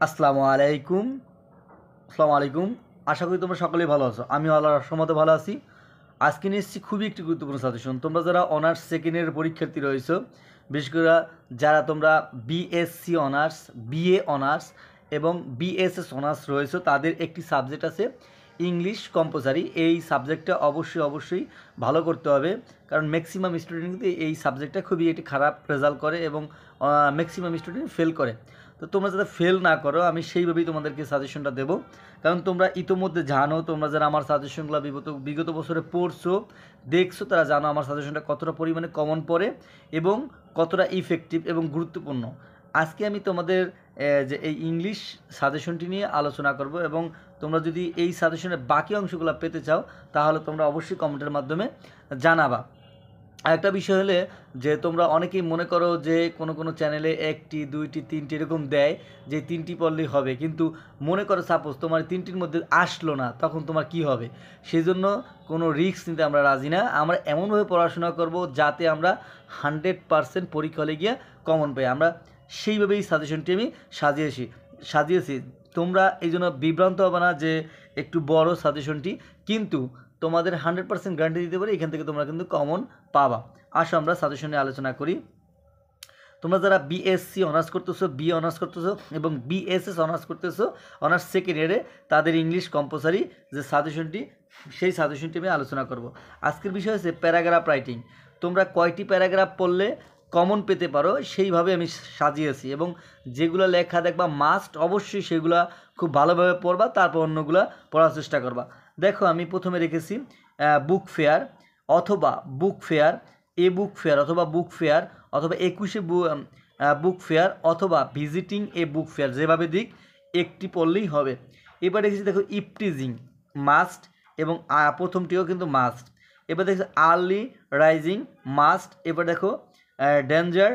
আসসালামু আলাইকুম। আসসালামু আলাইকুম। আশা করি তোমরা সকলেই ভালো আছো। আমিও আল্লাহর রহমতে ভালো আছি। আজকে নিয়ে এসেছি খুবই একটি গুরুত্বপূর্ণ সাজেশন। তোমরা যারা অনার্স সেকেন্ড ইয়ারের পরীক্ষার্থী রয়েছো, বিশেষ করে যারা তোমরা বিএসসি অনার্স, বিএ অনার্স এবং বিএসএস অনার্স রয়েছো, তাদের একটি সাবজেক্ট আছে ইংলিশ কম্পালসারি। এই সাবজেক্টটা অবশ্যই ভালো করতে হবে, কারণ ম্যাক্সিমাম স্টুডেন্ট কিন্তু এই সাবজেক্টটা খুবই একটি খারাপ রেজাল্ট করে এবং ম্যাক্সিমাম স্টুডেন্ট ফেল করে। তো তোমরা যাতে ফেল না করো, আমি সেইভাবেই তোমাদেরকে সাজেশনটা দেবো। কারণ তোমরা ইতোমধ্যে জানো, তোমরা যারা আমার সাজেশনগুলো বিগত বছরে পড়ছো, দেখছো, তারা জানো আমার সাজেশনটা কতটা পরিমাণে কমন পড়ে এবং কতটা ইফেক্টিভ এবং গুরুত্বপূর্ণ। আজকে আমি তোমাদের যে এই ইংলিশ সাজেশনটি নিয়ে আলোচনা করব, এবং তোমরা যদি এই সাজেশনের বাকি অংশগুলো পেতে চাও, তাহলে তোমরা অবশ্যই কমেন্টের মাধ্যমে জানাবা। আরেকটা বিষয় হলে যে তোমরা অনেকেই মনে করো যে কোনো চ্যানেলে একটি, দুইটি, তিনটি এরকম দেয় যে তিনটি পড়লেই হবে, কিন্তু মনে করো সাপোজ তোমার তিনটির মধ্যে আসলো না, তখন তোমার কি হবে? সেই জন্য কোনো রিস্ক নিতে আমরা রাজি না। আমরা এমনভাবে পড়াশোনা করব যাতে আমরা 100% পরীক্ষা হলে গিয়ে কমন পাই। আমরা সেইভাবেই সাজেশনটি আমি সাজিয়েছি। তোমরা এই জন্য বিভ্রান্ত হবে না যে একটু বড় সাজেশনটি, কিন্তু তোমাদের 100% গ্যারান্টি দিতে পারি এখান থেকে তোমরা কিন্তু কমন পাবা। আসো আমরা সাজেশন নিয়ে আলোচনা করি। তোমরা যারা বিএসসি অনার্স করতেছো, বিএ অনার্স করতেছো এবং বিএসএস অনার্স করতেছো অনার্স সেকেন্ড ইয়ারে, তাদের ইংলিশ কম্পালসারি যে সাজেশনটি, সেই সাজেশনটি আমি আলোচনা করব। আজকের বিষয় হচ্ছে প্যারাগ্রাফ রাইটিং। তোমরা কয়টি প্যারাগ্রাফ পড়লে কমন পেতে পারো সেইভাবে আমি সাজিয়েছি, এবং যেগুলো লেখা দেখবা মাস্ট, অবশ্যই সেগুলো খুব ভালোভাবে পড়বা, তারপর অন্যগুলো পড়ার চেষ্টা করবা। দেখো আমি প্রথমে রেখেছি বুক ফেয়ার অথবা বুক ফেয়ার, বুক ফেয়ার অথবা বুক ফেয়ার অথবা 21শে বুক ফেয়ার অথবা ভিজিটিং এ বুক ফেয়ার, যেভাবে দিক একটি পড়লেই হবে। এবার দেখেছি দেখো ইপটিজিং মাস্ট, এবং প্রথমটিও কিন্তু মাস্ট। এবার দেখছি আর্লি রাইজিং মাস্ট। এবার দেখো ডেঞ্জার,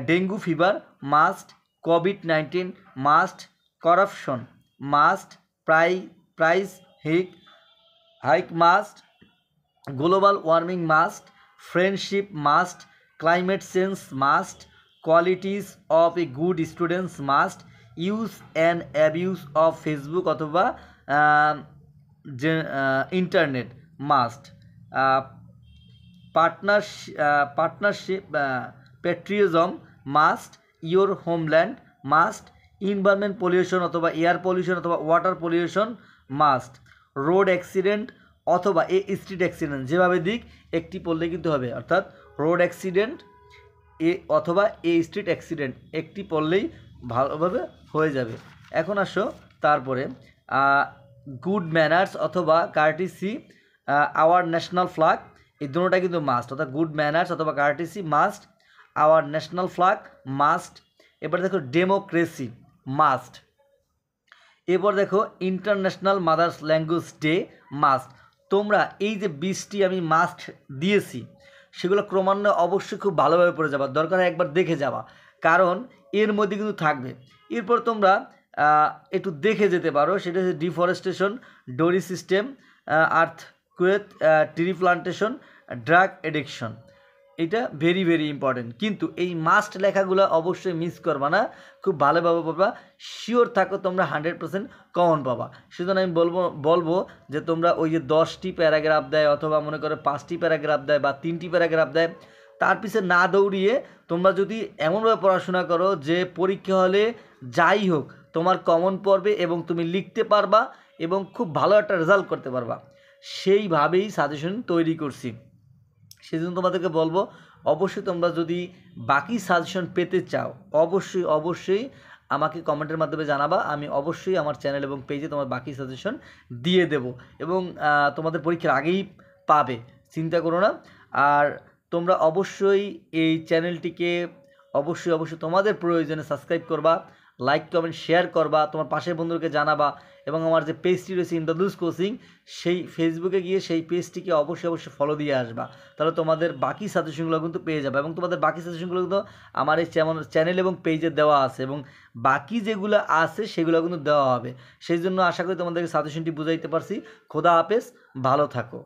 ডেঙ্গু ফিভার মাস্ট, কোভিড-19 must, corruption must, price hike must, global warming must, friendship must, climate change must, qualities of a good students must, use and abuse of Facebook অথবা internet must, partnership patriotism must, your homeland must, environment pollution অথবা air pollution অথবা water pollution must, road accident অথবা street accident, যেভাবে দিক একটি পড়লে কিন্তু হবে। অর্থাৎ রোড অ্যাক্সিডেন্ট অথবা স্ট্রিট অ্যাক্সিডেন্ট একটি পড়লেই ভালোভাবে হয়ে যাবে। এখন আসো তারপরে গুড ম্যানার্স অথবা কার্টিসি, আওয়ার ন্যাশনাল ফ্ল্যাগ, এই দুটোটা কিন্তু মাস্ট। অর্থাৎ গুড ম্যানার্স অথবা কার্টিসি must, our national flag must. এবার দেখো ডেমোক্রেসি মাস্ট। এরপর দেখো international mothers language day must. তোমরা এই যে 20টি আমি মাস্ট দিয়েছি, সেগুলো ক্রমান্বয়ে অবশ্যই খুব ভালোভাবে পড়ে যাবা, দরকার হয় একবার দেখে যাওয়া, কারণ এর মধ্যে কিন্তু থাকবে। এরপর তোমরা একটু দেখে যেতে পারো, সেটা হচ্ছে deforestation, dowry system, earthquake, tree plantation, drug addiction. এটা ভেরি ইম্পর্টেন্ট। কিন্তু এই মাস্ট লেখাগুলো অবশ্যই মিস করবা না, খুব ভালোভাবে পড়বা, শিওর থাকো তোমরা 100% কমন পাবা। সেজন্য আমি বলবো যে তোমরা ওই যে 10টি প্যারাগ্রাফ দেয় অথবা মনে করো 5টি প্যারাগ্রাফ দেয় বা 3টি প্যারাগ্রাফ দেয়, তার পিছনে না দৌড়িয়ে তোমরা যদি এমনভাবে পড়াশোনা করো যে পরীক্ষা হলে যাই হোক তোমার কমন পড়বে এবং তুমি লিখতে পারবা এবং খুব ভালো একটা রেজাল্ট করতে পারবা, সেইভাবেই সাজেশন তৈরি করছি। সেজন্য তোমাদেরকে বলবো, অবশ্যই তোমরা যদি বাকি সাজেশন পেতে চাও, অবশ্যই আমাকে কমেন্টের মাধ্যমে জানাবা। আমি অবশ্যই আমার চ্যানেল এবং পেজে তোমার বাকি সাজেশন দিয়ে দেব, এবং তোমাদের পরীক্ষার আগেই পাবে, চিন্তা করো না। আর তোমরা অবশ্যই এই চ্যানেলটিকে অবশ্যই তোমাদের প্রয়োজনে সাবস্ক্রাইব করবা, লাইক কমেন্ট শেয়ার করবা, তোমার পাশের বন্ধুকে জানাবা, এবং আমার যে পেজটি রয়েছে ইন্দ্রদুস কোচিং, সেই ফেসবুকে গিয়ে সেই পেজটিকে অবশ্যই ফলো দিয়ে আসবা। তাহলে তোমাদের বাকি সাজেশনগুলো কিন্তু পেয়ে যাবে, এবং তোমাদের বাকি সাজেশনগুলো কিন্তু আমার এই চ্যানেল এবং পেজে দেওয়া আছে, এবং বাকি যেগুলো আছে সেগুলো কিন্তু দেওয়া হবে। সেই জন্য আশা করি তোমাদেরকে সাজেশনটি বুঝাইতে পারছি। খোদা হাফেজ, ভালো থাকো।